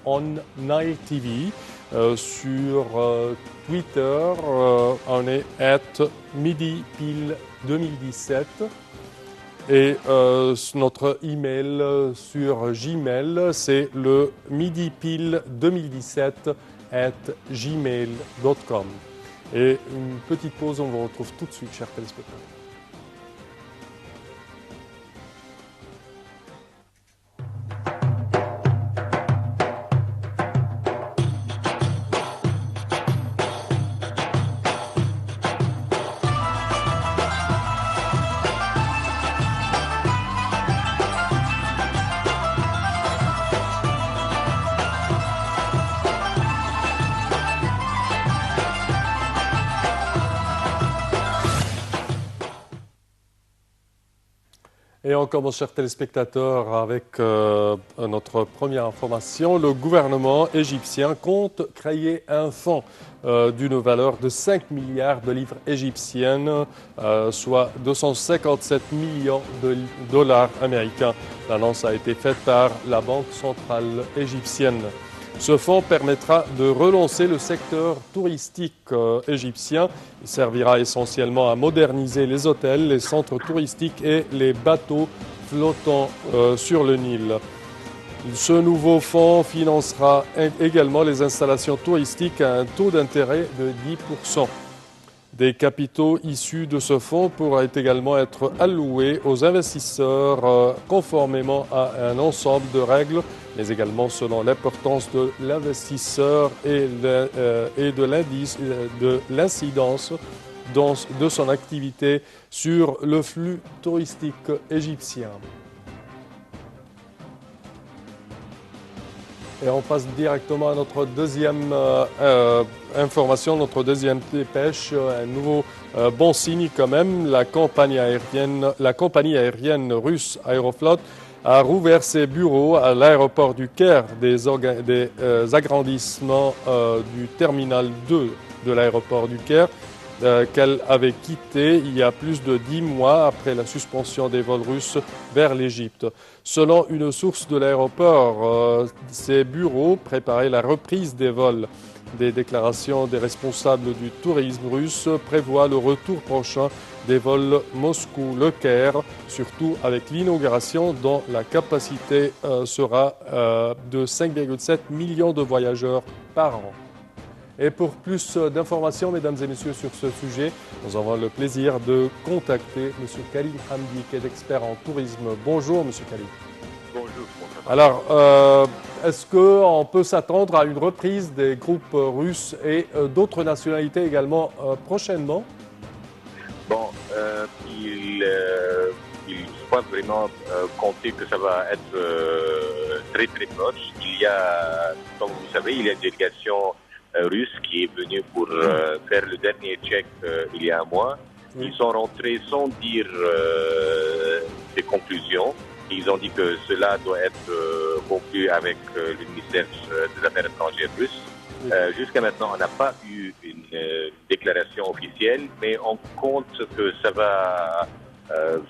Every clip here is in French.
on Nile TV. Sur Twitter, on est @midipile2017. Et notre email sur Gmail, c'est le midipile2017@gmail.com. Et une petite pause, on vous retrouve tout de suite, chers téléspectateurs. Et on commence, chers téléspectateurs, avec notre première information. Le gouvernement égyptien compte créer un fonds d'une valeur de 5 milliards de livres égyptiennes, soit 257 millions de dollars américains. L'annonce a été faite par la Banque centrale égyptienne. Ce fonds permettra de relancer le secteur touristique égyptien. Il servira essentiellement à moderniser les hôtels, les centres touristiques et les bateaux flottants sur le Nil. Ce nouveau fonds financera également les installations touristiques à un taux d'intérêt de 10%. Des capitaux issus de ce fonds pourraient également être alloués aux investisseurs conformément à un ensemble de règles, mais également selon l'importance de l'investisseur et de l'incidence de son activité sur le flux touristique égyptien. Et on passe directement à notre deuxième information, notre deuxième dépêche. Un nouveau bon signe quand même. La compagnie aérienne russe Aeroflot a rouvert ses bureaux à l'aéroport du Caire, des agrandissements du terminal 2 de l'aéroport du Caire, qu'elle avait quitté il y a plus de 10 mois après la suspension des vols russes vers l'Égypte. Selon une source de l'aéroport, ces bureaux préparaient la reprise des vols. Des déclarations des responsables du tourisme russe prévoient le retour prochain des vols Moscou-Le Caire, surtout avec l'inauguration dont la capacité sera de 5,7 millions de voyageurs par an. Et pour plus d'informations, mesdames et messieurs, sur ce sujet, nous avons le plaisir de contacter M. Karim Hamdi, qui est expert en tourisme. Bonjour, M. Karim. Bonjour. Alors, est-ce qu'on peut s'attendre à une reprise des groupes russes et d'autres nationalités également prochainement? Bon, il faut pas vraiment compter que ça va être très très proche. Comme vous savez, il y a une délégation russe qui est venue pour faire le dernier check il y a un mois. Ils sont rentrés sans dire des conclusions. Ils ont dit que cela doit être conclu avec le ministère des Affaires étrangères russe. Jusqu'à maintenant, on n'a pas eu une déclaration officielle, mais on compte que ça va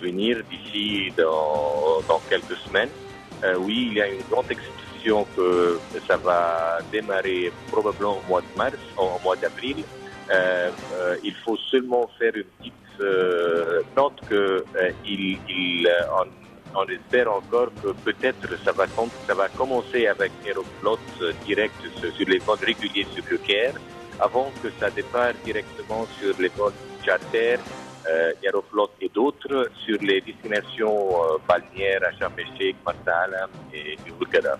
venir d'ici dans quelques semaines. Oui, il y a une grande expression que ça va démarrer probablement au mois de mars, au mois d'avril. Il faut seulement faire une petite note on espère encore que peut-être ça va commencer avec Aeroflot direct sur les vols réguliers sur le Caire, avant que ça départ directement sur les vols charter, Aeroflot et d'autres, sur les destinations balnéaires à Sharm el-Sheikh, Marsa Alam et Hurghada.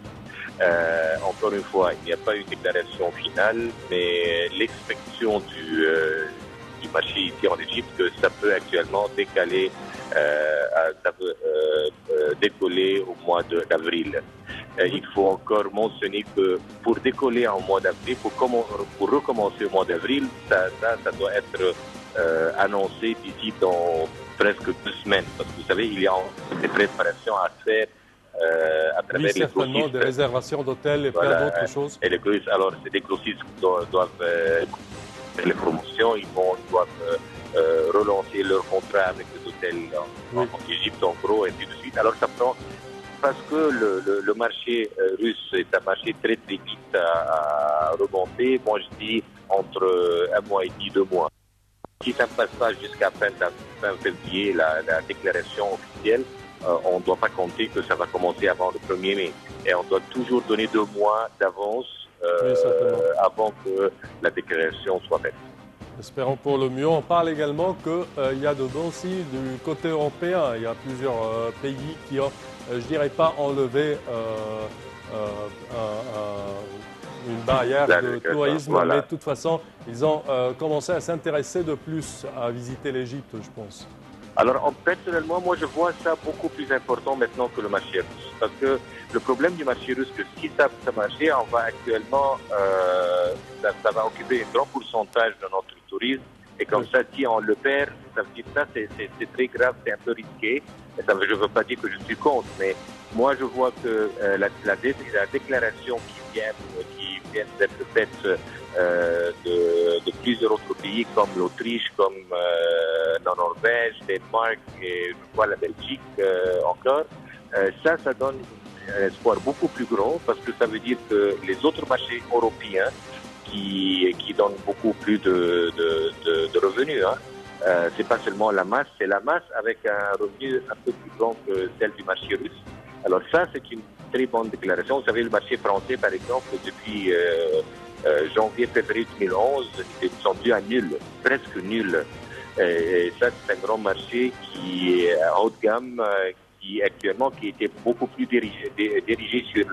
Encore une fois, il n'y a pas eu de déclaration finale, mais l'expectation du marché ici en Égypte que ça peut actuellement décoller au mois d'avril. Il faut encore mentionner que pour décoller en mois d'avril, pour recommencer au mois d'avril, ça doit être annoncé d'ici dans presque 2 semaines. Parce que vous savez, il y a des préparations à faire à travers les certainement, des réservations d'hôtels et plein d'autres choses. Et les grossistes, alors c'est des grossistes qui doivent faire les promotions, ils doivent relancer leur contrat avec les hôtels en Égypte en gros, et ainsi de suite. Alors ça prend parce que le marché russe est un marché très très vite à remonter. Moi, je dis entre un mois et demi, 2 mois. Si ça ne passe pas jusqu'à fin février, la déclaration officielle, on ne doit pas compter que ça va commencer avant le 1er mai. Et on doit toujours donner 2 mois d'avance avant que la déclaration soit faite. Espérons pour le mieux. On parle également qu'il y a de bons signes du côté européen. Il y a plusieurs pays qui ont, je ne dirais pas enlevé une barrière de tourisme, voilà. Mais de toute façon, ils ont commencé à s'intéresser de plus à visiter l'Égypte, je pense. Alors, personnellement, moi, je vois ça beaucoup plus important maintenant que le marché russe. Parce que le problème du marché russe, que si ça marchait, on va actuellement, ça va occuper un grand pourcentage de notre tourisme. Et comme ça, si on le perd, ça veut dire ça, c'est très grave, c'est un peu risqué. Et ça, je ne veux pas dire que je suis contre, mais moi, je vois que la déclaration qui vient d'être faite de plusieurs autres pays comme l'Autriche, comme la Norvège, Danemark et je vois la Belgique encore, ça donne un espoir beaucoup plus grand parce que ça veut dire que les autres marchés européens qui donnent beaucoup plus de revenus, c'est pas seulement la masse, c'est la masse avec un revenu un peu plus grand que celle du marché russe. Alors ça, c'est une très bonne déclaration. Vous savez, le marché français, par exemple, depuis janvier-février 2011, est descendu à nul, presque nul. Et ça, c'est un grand marché qui est à haut de gamme, qui était beaucoup plus dirigé sur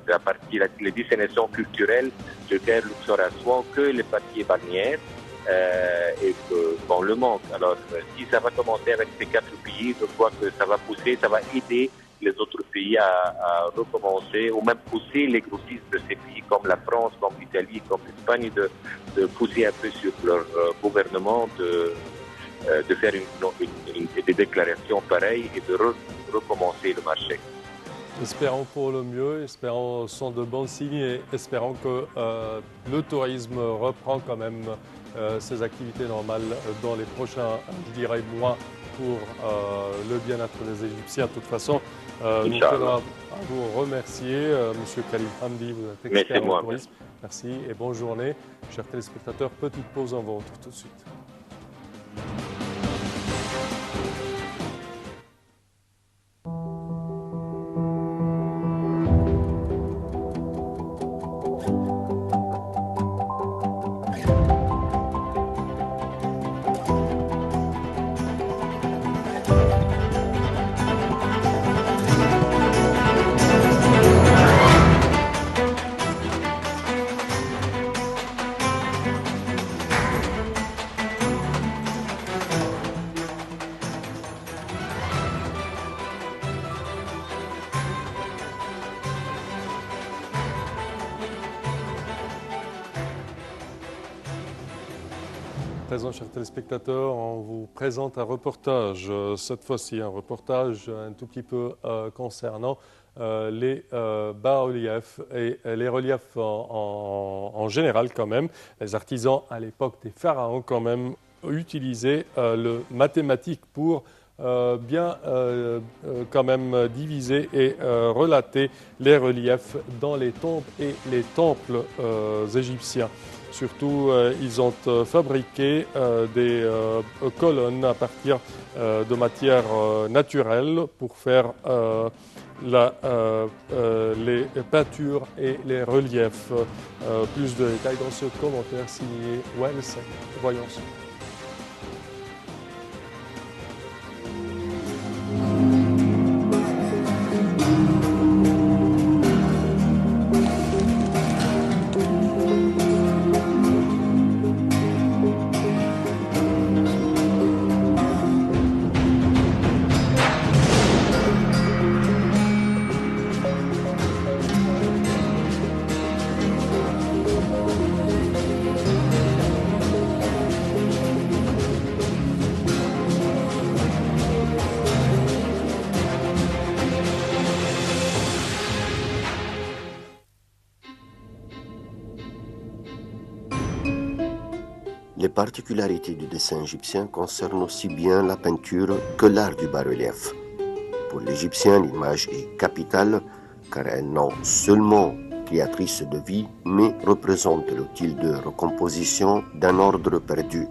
la partie, les destinations culturelles de terre Luxor à Aswan que les parties balnéaires. Et qu'on le manque. Alors, si ça va commencer avec ces 4 pays, je crois que ça va pousser, ça va aider les autres pays à recommencer, ou même pousser les grossistes de ces pays comme la France, comme l'Italie, comme l'Espagne, de pousser un peu sur leur gouvernement de faire des déclarations pareilles et de recommencer le marché. Espérons pour le mieux, espérons sont de bons signes et espérons que le tourisme reprend quand même ses activités normales dans les prochains, je dirais, mois pour le bien-être des Égyptiens. De toute façon, nous tenons à vous remercier, Monsieur Khalil Hamdi, vous êtes expert en tourisme. Merci et bonne journée. Chers téléspectateurs, petite pause, on vous retrouve tout de suite. Présent, chers téléspectateurs, on vous présente un reportage, cette fois-ci un reportage un tout petit peu concernant les bas-reliefs et les reliefs en général quand même. Les artisans à l'époque des pharaons quand même utilisaient le mathématique pour bien quand même diviser et relater les reliefs dans les tombes et les temples égyptiens. Surtout, ils ont fabriqué des colonnes à partir de matières naturelles pour faire les peintures et les reliefs. Plus de détails dans ce commentaire signé Wells. Voyons ça. Les particularités du dessin égyptien concernent aussi bien la peinture que l'art du bas-relief. Pour l'Égyptien, l'image est capitale car elle non seulement créatrice de vie, mais représente l'outil de recomposition d'un ordre perdu.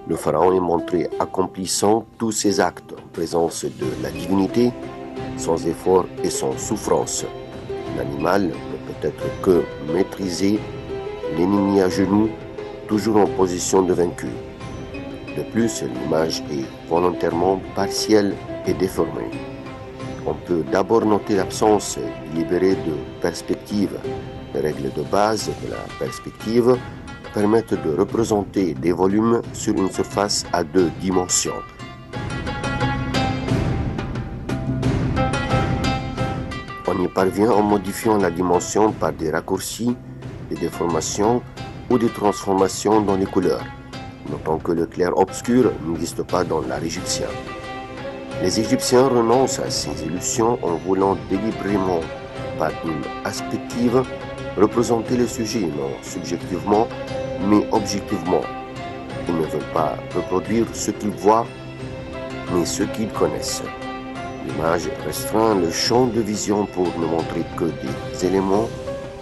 Le pharaon est montré accomplissant tous ses actes en présence de la divinité, sans effort et sans souffrance. L'animal ne peut être que maîtrisé, l'ennemi à genoux, toujours en position de vaincu. De plus, l'image est volontairement partielle et déformée. On peut d'abord noter l'absence délibérée de perspective. Les règles de base de la perspective permettent de représenter des volumes sur une surface à 2 dimensions. On y parvient en modifiant la dimension par des raccourcis, des déformations ou des transformations dans les couleurs. Notons que le clair-obscur n'existe pas dans l'art égyptien. Les Égyptiens renoncent à ces illusions en voulant délibérément, par une perspective, représenter le sujet non subjectivement, mais objectivement. Ils ne veulent pas reproduire ce qu'ils voient, mais ce qu'ils connaissent. L'image restreint le champ de vision pour ne montrer que des éléments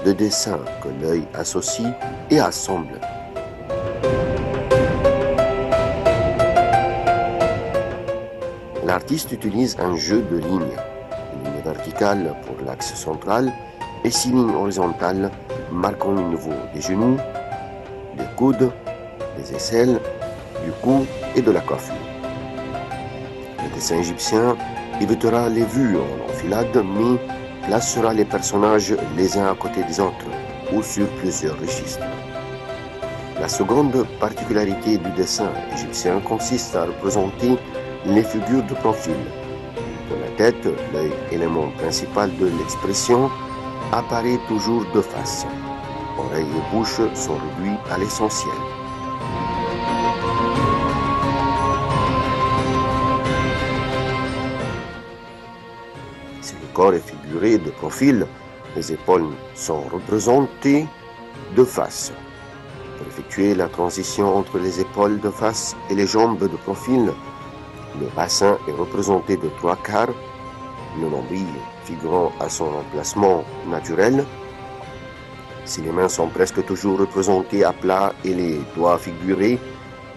de dessin que l'œil associe et assemble. L'artiste utilise un jeu de lignes, une ligne verticale pour l'axe central et 6 lignes horizontales marquant le niveau des genoux, des coudes, des aisselles, du cou et de la coiffure. Le dessin égyptien évitera les vues en enfilade, mais placera les personnages les uns à côté des autres ou sur plusieurs registres. La seconde particularité du dessin égyptien consiste à représenter les figures de profil. Pour la tête, l'œil, élément principal de l'expression, apparaît toujours de face. Oreilles et bouche sont réduits à l'essentiel. Si le corps est figuré de profil, les épaules sont représentées de face. Pour effectuer la transition entre les épaules de face et les jambes de profil, le bassin est représenté de 3/4, le nombril figurant à son emplacement naturel. Si les mains sont presque toujours représentées à plat et les doigts figurés,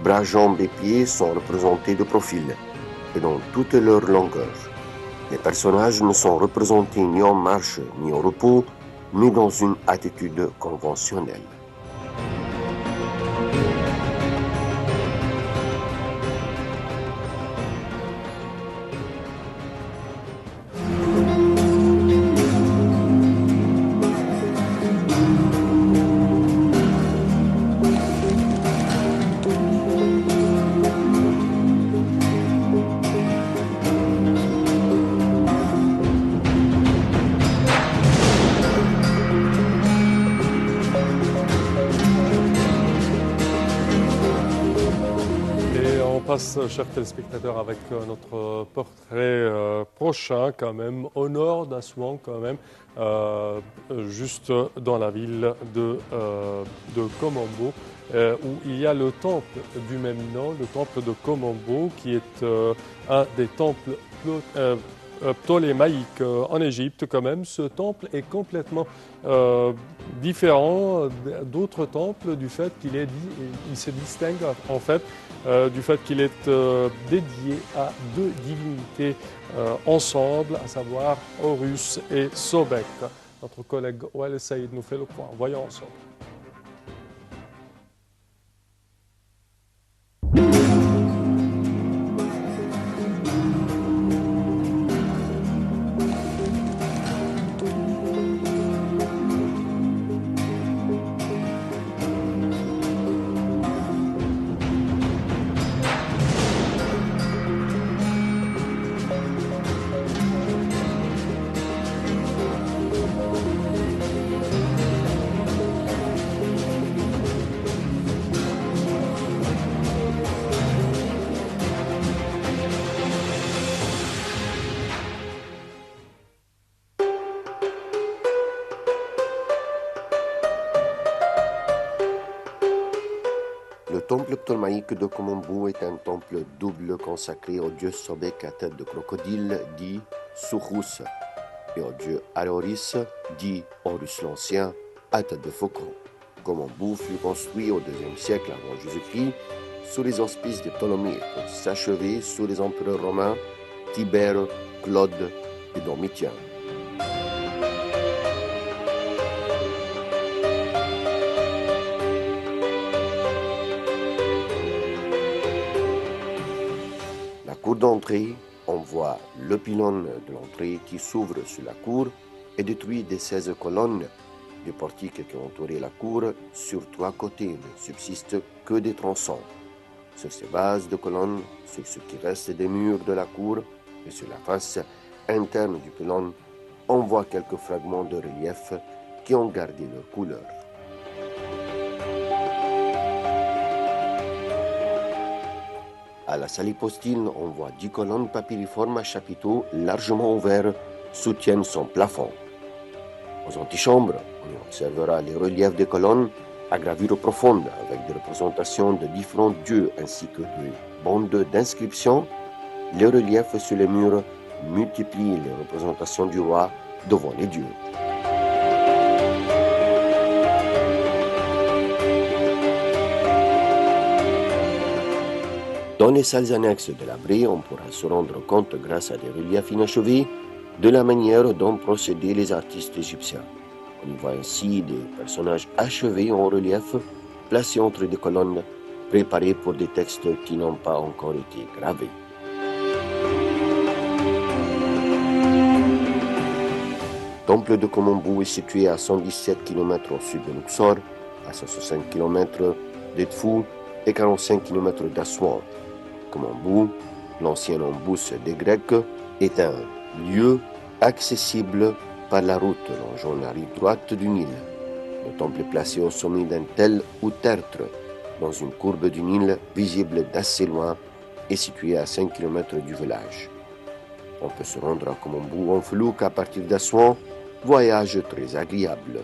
bras, jambes et pieds sont représentés de profil et dans toute leur longueur. Les personnages ne sont représentés ni en marche ni au repos, mais dans une attitude conventionnelle. Chers téléspectateurs, avec notre portrait prochain quand même, au nord d'Assouan quand même, juste dans la ville de Komombo, où il y a le temple du même nom, le temple de Komombo, qui est un des temples ptolémaïques en Égypte quand même. Ce temple est complètement différent d'autres temples du fait il se distingue en fait du fait qu'il est dédié à 2 divinités ensemble, à savoir Horus et Sobek. Notre collègue Ouel Saïd nous fait le point. Voyons ensemble. Le temple ptolémaïque de Komombo est un temple double consacré au dieu Sobek à tête de crocodile, dit Soukhous, et au dieu Aroris, dit Horus l'Ancien, à tête de faucon. Komombo fut construit au IIe siècle avant Jésus-Christ sous les auspices de Ptolémée pour s'achever sous les empereurs romains Tibère, Claude et Domitien. La cour d'entrée, on voit le pylône de l'entrée qui s'ouvre sur la cour et détruit des 16 colonnes. Les portiques qui entouraient la cour sur 3 côtés ne subsistent que des tronçons. Sur ces bases de colonnes, sur ce qui reste des murs de la cour et sur la face interne du pylône, on voit quelques fragments de relief qui ont gardé leur couleur. À la salle hypostyle, on voit 10 colonnes papyriformes à chapiteaux largement ouverts soutiennent son plafond. Aux antichambres, on y observera les reliefs des colonnes à gravure profonde avec des représentations de différents dieux ainsi que des bandes d'inscriptions. Les reliefs sur les murs multiplient les représentations du roi devant les dieux. Dans les salles annexes de l'abri, on pourra se rendre compte, grâce à des reliefs inachevés, de la manière dont procédaient les artistes égyptiens. On y voit ainsi des personnages achevés en relief, placés entre des colonnes, préparés pour des textes qui n'ont pas encore été gravés. Le temple de Komombo est situé à 117 km au sud de Luxor, à 165 km d'Edfou et 45 km d'Assouan. Komombo, l'ancien embousse des Grecs, est un lieu accessible par la route longeant la rive droite du Nil. Le temple est placé au sommet d'un tel ou tertre, dans une courbe du Nil visible d'assez loin et située à 5 km du village. On peut se rendre à Komombo en flouk à partir d'Assouan, voyage très agréable.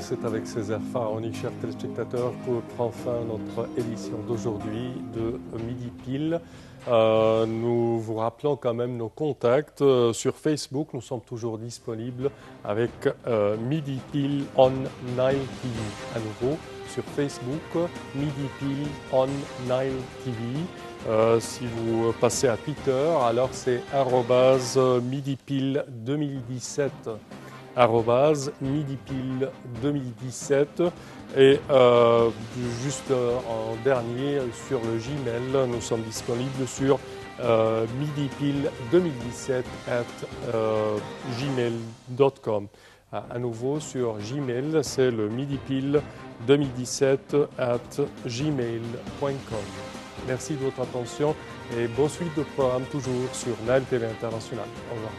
C'est avec ces airs pharaoniques, chers téléspectateurs, que prend fin notre édition d'aujourd'hui de Midi Pile. Nous vous rappelons quand même nos contacts sur Facebook. Nous sommes toujours disponibles avec Midi Pile on Nile TV. À nouveau, sur Facebook, Midi Pile on Nile TV. Si vous passez à Twitter, alors c'est @midipile2017. @midipile 2017 et juste en dernier sur le Gmail, nous sommes disponibles sur midipile2017@gmail.com. À nouveau sur Gmail, c'est le midipile2017@gmail.com. Merci de votre attention et bonne suite de programme toujours sur Nile TV International. Au revoir.